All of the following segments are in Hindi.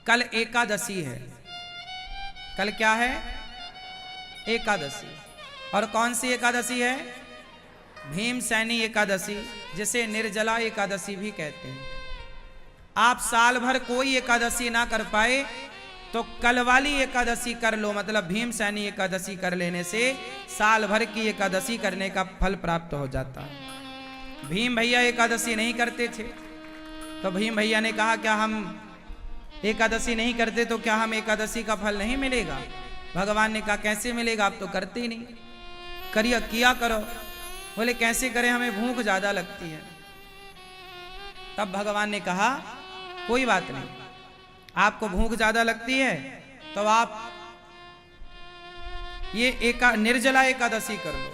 कल एकादशी है। कल क्या है? एकादशी। और कौन सी एकादशी है? भीमसेनी एकादशी, जिसे निर्जला एकादशी भी कहते हैं। आप साल भर कोई एकादशी ना कर पाए तो कल वाली एकादशी कर लो, मतलब भीमसेनी एकादशी कर लेने से साल भर की एकादशी करने का फल प्राप्त हो जाता है। भीम भैया एकादशी नहीं करते थे, तो भीम भैया ने कहा क्या हम एकादशी नहीं करते तो क्या हम एकादशी का फल नहीं मिलेगा? भगवान ने कहा कैसे मिलेगा, आप तो करते ही नहीं, करिए किया करो। बोले कैसे करें, हमें भूख ज्यादा लगती है। तब भगवान ने कहा कोई बात नहीं, आपको भूख ज्यादा लगती है तो आप ये निर्जला एकादशी कर लो।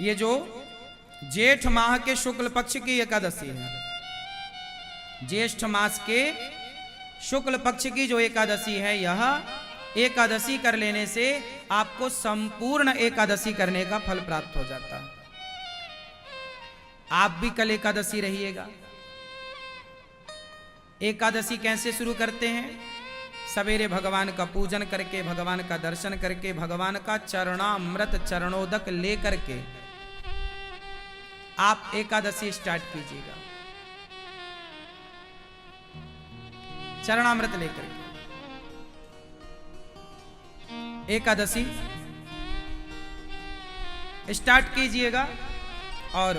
ये जो जेठ माह के शुक्ल पक्ष की एकादशी है, ज्येष्ठ मास के शुक्ल पक्ष की जो एकादशी है, यह एकादशी कर लेने से आपको संपूर्ण एकादशी करने का फल प्राप्त हो जाता है। आप भी कल एकादशी रहिएगा। एकादशी कैसे शुरू करते हैं? सवेरे भगवान का पूजन करके, भगवान का दर्शन करके, भगवान का चरणामृत चरणोदक लेकर के आप एकादशी स्टार्ट कीजिएगा। चरणामृत लेकर के एकादशी स्टार्ट कीजिएगा। और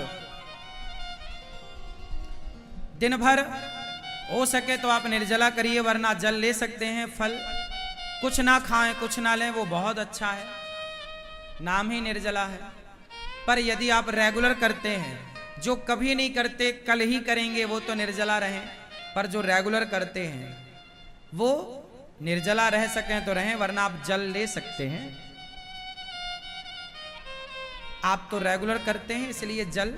दिन भर हो सके तो आप निर्जला करिए, वरना जल ले सकते हैं। फल कुछ ना खाएं, कुछ ना लें, वो बहुत अच्छा है, नाम ही निर्जला है। पर यदि आप रेगुलर करते हैं, जो कभी नहीं करते कल ही करेंगे, वो तो निर्जला रहें। पर जो रेगुलर करते हैं वो निर्जला रह सकें तो रहें, वरना आप जल ले सकते हैं। आप तो रेगुलर करते हैं, इसलिए जल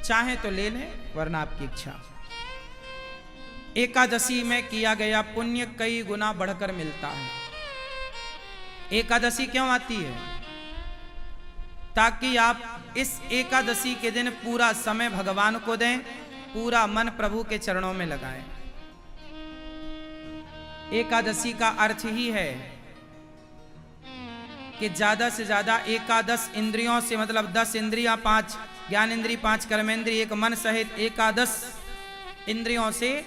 चाहे तो ले लें, वरना आपकी इच्छा। एकादशी में किया गया पुण्य कई गुना बढ़कर मिलता है। एकादशी क्यों आती है? ताकि आप इस एकादशी के दिन पूरा समय भगवान को दें, पूरा मन प्रभु के चरणों में लगाएं। एकादशी का अर्थ ही है कि ज्यादा से ज्यादा एकादश इंद्रियों से, मतलब 10 इंद्रियां, 5 ज्ञानेंद्रिय, 5 कर्मेंद्रिय, एक मन सहित एकादश इंद्रियों से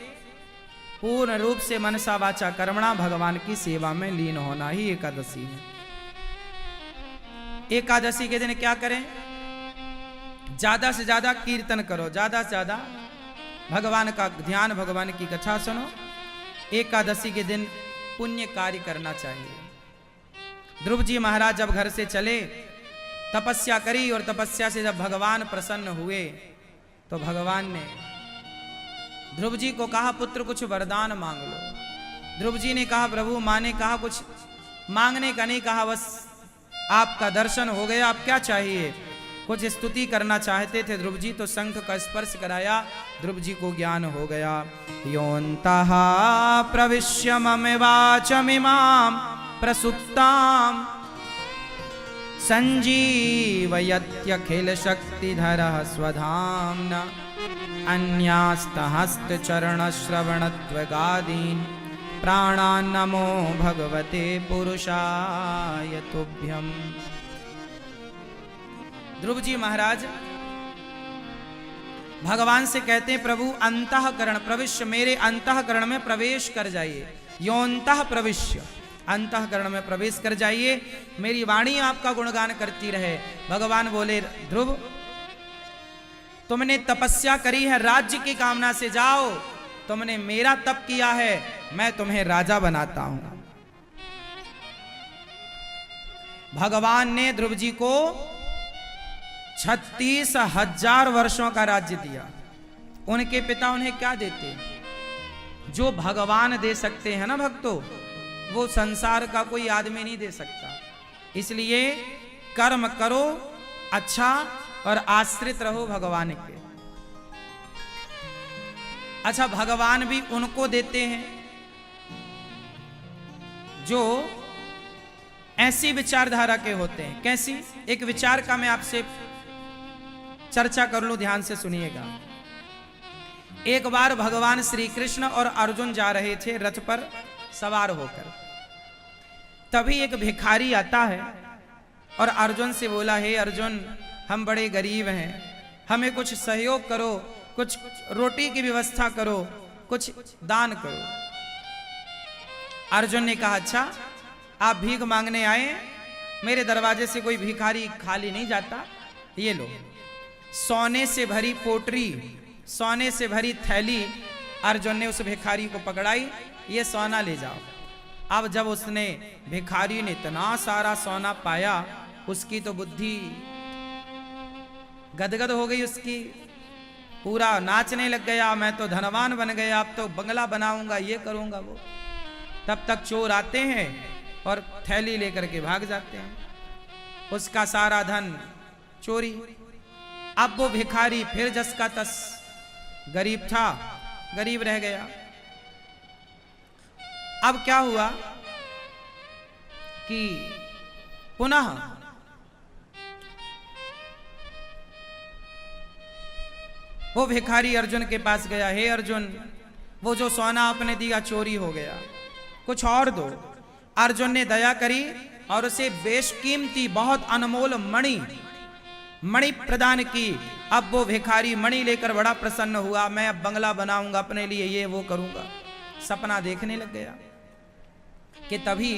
पूर्ण रूप से मनसा वाचा कर्मणा भगवान की सेवा में लीन होना ही एकादशी है। एकादशी के दिन क्या करें? ज्यादा से ज्यादा कीर्तन करो, ज्यादा से ज्यादा भगवान का ध्यान, भगवान की कथा सुनो। एकादशी के दिन पुण्य कार्य करना चाहिए। ध्रुव जी महाराज जब घर से चले, तपस्या करी, और तपस्या से जब भगवान प्रसन्न हुए तो भगवान ने ध्रुव जी को कहा पुत्र कुछ वरदान मांग लो। ध्रुव जी ने कहा प्रभु, माँ ने कहा कुछ मांगने का नहीं कहा, बस आपका दर्शन हो गया, आप क्या चाहिए? कुछ स्तुति करना चाहते थे ध्रुव जी, तो शंख का स्पर्श कराया, ध्रुव जी को ज्ञान हो गया। योऽन्तः प्रविश्य मम वाचमिमां प्रसुप्तां संजीवयत्यखिल शक्तिधरः स्वधाम्ना अन्यास्तहस्तचरणश्रवणत्वगादीन् प्राणान् नमो भगवते पुरुषाय तुभ्यम्। ध्रुव जी महाराज भगवान से कहते हैं प्रभु अंतःकरण प्रविश्य, मेरे अंतःकरण में प्रवेश कर जाइए। योऽन्तः प्रविश्य, अंतःकरण में प्रवेश कर जाइए, मेरी वाणी आपका गुणगान करती रहे। भगवान बोले ध्रुव, तुमने तपस्या करी है, राज्य की कामना से जाओ, तुमने मेरा तप किया है, मैं तुम्हें राजा बनाता हूं। भगवान ने ध्रुव जी को 36,000 वर्षों का राज्य दिया। उनके पिता उन्हें क्या देते? जो भगवान दे सकते हैं ना भक्तों, वो संसार का कोई आदमी नहीं दे सकता। इसलिए कर्म करो अच्छा और आश्रित रहो भगवान के। अच्छा, भगवान भी उनको देते हैं जो ऐसी विचारधारा के होते हैं। कैसी? एक विचार का मैं आपसे चर्चा कर लूं, ध्यान से सुनिएगा। एक बार भगवान श्री कृष्ण और अर्जुन जा रहे थे रथ पर सवार होकर, तभी एक भिखारी आता है और अर्जुन से बोला, हे अर्जुन, हम बड़े गरीब हैं, हमें कुछ सहयोग करो, कुछ रोटी की व्यवस्था करो, कुछ दान करो। अर्जुन ने कहा, अच्छा आप भीख मांगने आए, मेरे दरवाजे से कोई भिखारी खाली नहीं जाता, ये लो। सोने से भरी पोटरी, सोने से भरी थैली अर्जुन ने उस भिखारी को पकड़ाई, ये सोना ले जाओ। अब जब उसने, भिखारी ने इतना सारा सोना पाया, उसकी तो बुद्धि गदगद हो गई, उसकी पूरा नाचने लग गया, मैं तो धनवान बन गया, अब तो बंगला बनाऊंगा, ये करूंगा वो। तब तक चोर आते हैं और थैली लेकर के भाग जाते हैं, उसका सारा धन चोरी। अब वो भिखारी फिर जस का तस, गरीब था, गरीब रह गया। अब क्या हुआ कि पुनः वो भिखारी अर्जुन के पास गया, हे अर्जुन, वो जो सोना आपने दिया चोरी हो गया, कुछ और दो। अर्जुन ने दया करी और उसे बेशकीमती बहुत अनमोल मणि प्रदान की। अब वो भिखारी मणि लेकर बड़ा प्रसन्न हुआ, मैं अब बंगला बनाऊंगा अपने लिए, ये वो करूंगा, सपना देखने लग गया। कि तभी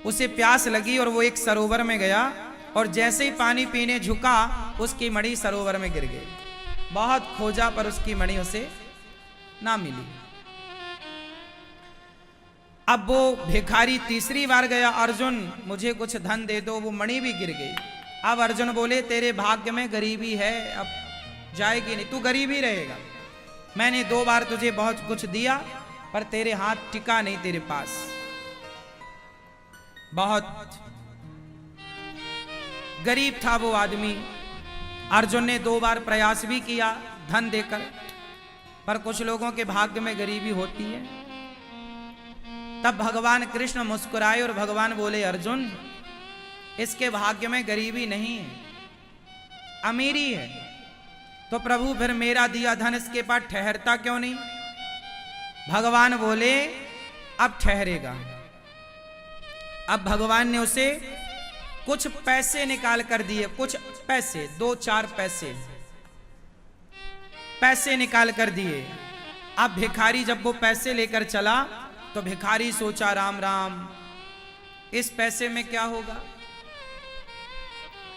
उसे प्यास लगी और वो एक सरोवर में गया, और जैसे ही पानी पीने झुका, उसकी मणि सरोवर में गिर गई। बहुत खोजा पर उसकी मणि उसे ना मिली। अब वो भिखारी तीसरी बार गया, अर्जुन मुझे कुछ धन दे दो, वो मणि भी गिर गई। अब अर्जुन बोले, तेरे भाग्य में गरीबी है, अब जाएगी नहीं, तू गरीब ही रहेगा। मैंने 2 बार तुझे बहुत कुछ दिया, पर तेरे हाथ टिका नहीं तेरे पास। बहुत गरीब था वो आदमी। अर्जुन ने 2 बार प्रयास भी किया धन देकर, पर कुछ लोगों के भाग्य में गरीबी होती है। तब भगवान कृष्ण मुस्कुराए और भगवान बोले, अर्जुन, इसके भाग्य में गरीबी नहीं है, अमीरी है। तो प्रभु फिर मेरा दिया धन इसके पास ठहरता क्यों नहीं? भगवान बोले, अब ठहरेगा। अब भगवान ने उसे कुछ पैसे निकाल कर दिए, कुछ पैसे, 2-4 पैसे निकाल कर दिए। अब भिखारी जब वो पैसे लेकर चला, तो भिखारी सोचा, राम राम, इस पैसे में क्या होगा,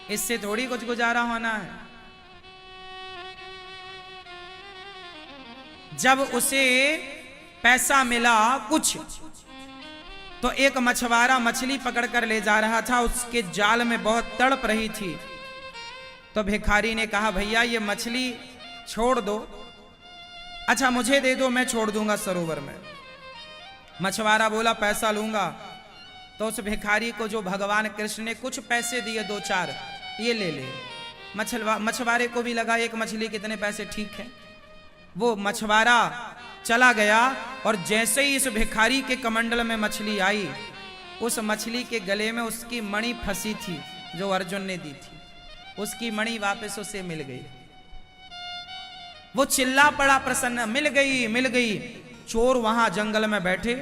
इससे थोड़ी कुछ गुजारा होना है। जब उसे पैसा मिला कुछ, तो एक मछुआरा मछली पकड़कर ले जा रहा था, उसके जाल में बहुत तड़प रही थी। तो भिखारी ने कहा, भैया ये मछली छोड़ दो, अच्छा मुझे दे दो, मैं छोड़ दूंगा सरोवर में। मछुआरा बोला, पैसा लूंगा। तो उस भिखारी को जो भगवान कृष्ण ने कुछ पैसे दिए, 2-4, ये ले ले। मछुआरे को भी लगा एक मछली कितने पैसे, ठीक है। वो मछुआरा चला गया, और जैसे ही इस भिखारी के कमंडल में मछली आई, उस मछली के गले में उसकी मणि फंसी थी जो अर्जुन ने दी थी, उसकी मणि वापस उसे मिल गई। वो चिल्ला पड़ा प्रसन्न, मिल गई मिल गई। चोर वहां जंगल में बैठे,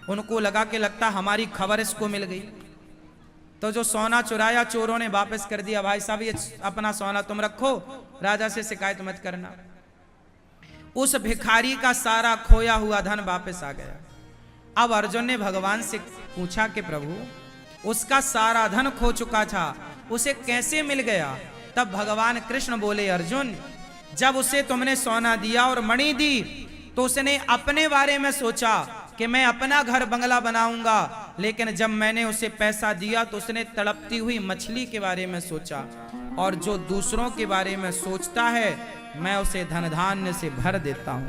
उनको लगा कि लगता हमारी खबर इसको मिल गई। तो जो सोना चुराया चोरों ने वापस कर दिया, भाई साहब ये अपना सोना तुम रखो, राजा से शिकायत मत करना। उस भिखारी का सारा खोया हुआ धन वापस आ गया। अब अर्जुन ने भगवान से पूछा कि प्रभु, उसका सारा धन खो चुका था, उसे कैसे मिल गया? तब भगवान कृष्ण बोले, अर्जुन, जब उसे तुमने सोना दिया और मणि दी, तो उसने अपने बारे में सोचा कि मैं अपना घर बंगला बनाऊंगा, लेकिन जब मैंने उसे पैसा दिया तो उसने तड़पती हुई मछली के बारे में सोचा। और जो दूसरों के बारे में सोचता है, मैं उसे धन धान्य से भर देता हूं।